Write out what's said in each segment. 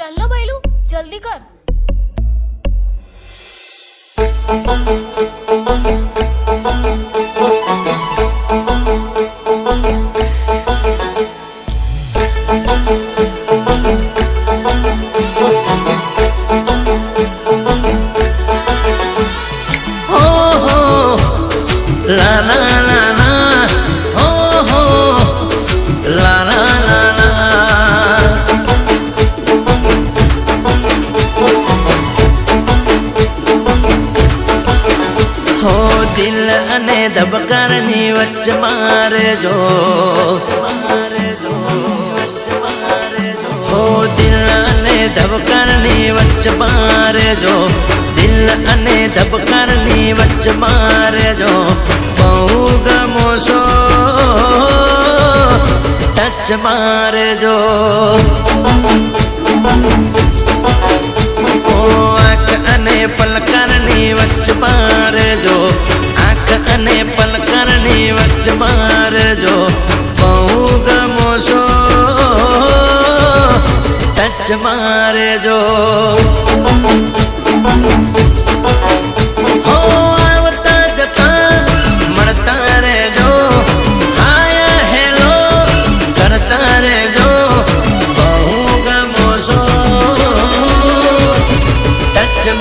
चल बैलू जल्दी कर। ला ला ला ला हो हो ला ला ला ला हो दिल अने धबकाરની વચ્ચ મારે જો हो दिल अने धबकाરની વચ્ચ મારે જો दिल अने धबकाરની વચ્ચ મારે જો बहु गमो सो टच मारे जो ओ आँख अने पलकारनी वच्च मारे जो आँख अने पलकारनी वच्च मारे जो बहु गमो सो टच मारे जो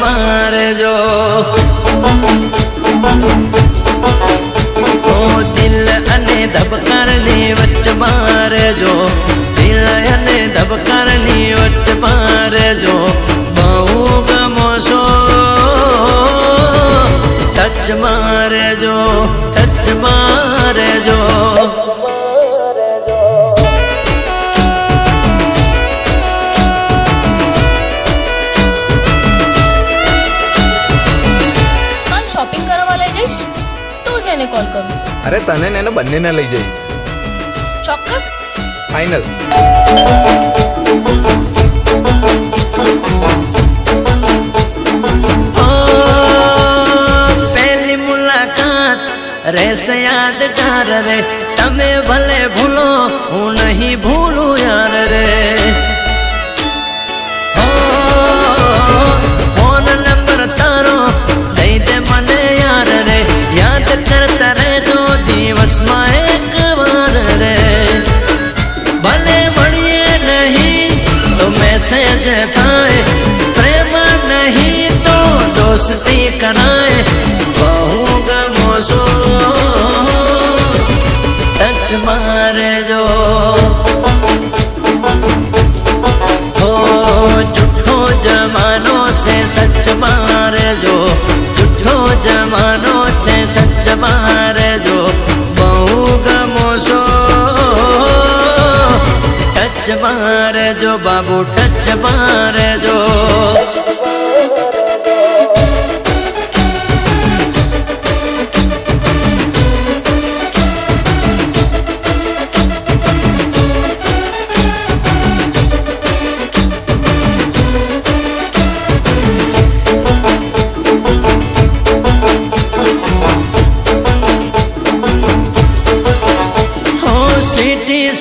मारे जो ओ दिल अने धबकारनी वच्च मारे जो दिल अने धबकारनी वच्च मारे जो बहु गमो सो टच मारे जो टच मारे जो શોપિંગ કરવા લઈ જઈશ તું જ એને કોલ કરું. અરે તને ને એને બંનેને લઈ જઈશ. ચોક્કસ ફાઇનલ. પહેલી મુલાકાત રહેશે યાદગાર રે તમે ભલે ભૂલો હું નહીં ભૂલું યાર રે ફોન નંબર તારો દઈ દે મને યાર રે યાદ કરતા રહેજો દિવસમાં એક વાર રે ભલે મળીએ નહીં તો મેસેજ થાય પ્રેમ નહીં તો દોસ્તી કરાય બહુ ગમો છો ટચ મારે જો हो झूठो जमानो से सच मारे जो झूठो जमानो से सच मारे जो बहु गमो सो टच मारे जो बाबू टच मारे जो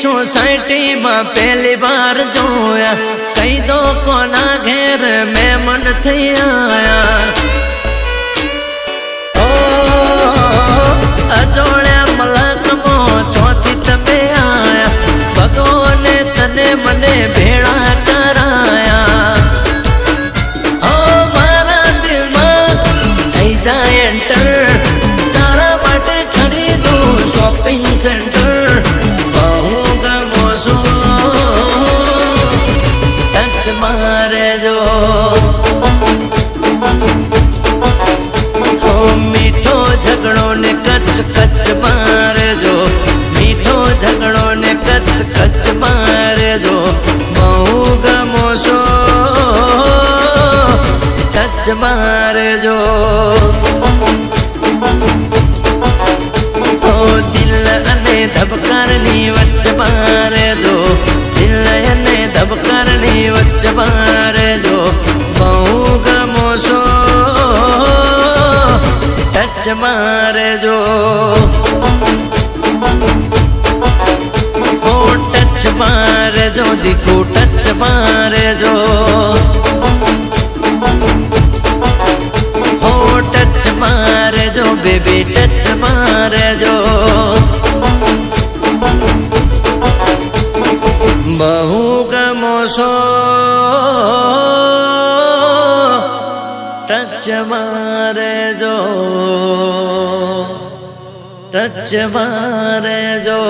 सोसाइटी में पहली बार जोया कई दो कोना घेर में मन थी आया ओ अजोड़े मलक मो चौथी तबे आया भगवान तने मने भेड़ा कराया ओ मारा दिल में आई जाए एंटर तारा माटे खरीदू शॉपिंग सेंटर मारे जो ओ मीठो झगड़ो ने कच कच मारे जो मीठो झगड़ो ने कच कच मारे जो बहु गमो सो टच मारे जो ओ दिल अने धबकारनी वच्च मारे जो दिल अने धबकारनी वच्च मारे जो बहु गमो सो टच मारे जो ओ टच ટચ મારે જો દીકુ ટચ મારે જો ઓ ટચ મારે જો બેબી ટચ મારે જો બહુ ગમો છો ટચ મારે જો ટચ મારે જો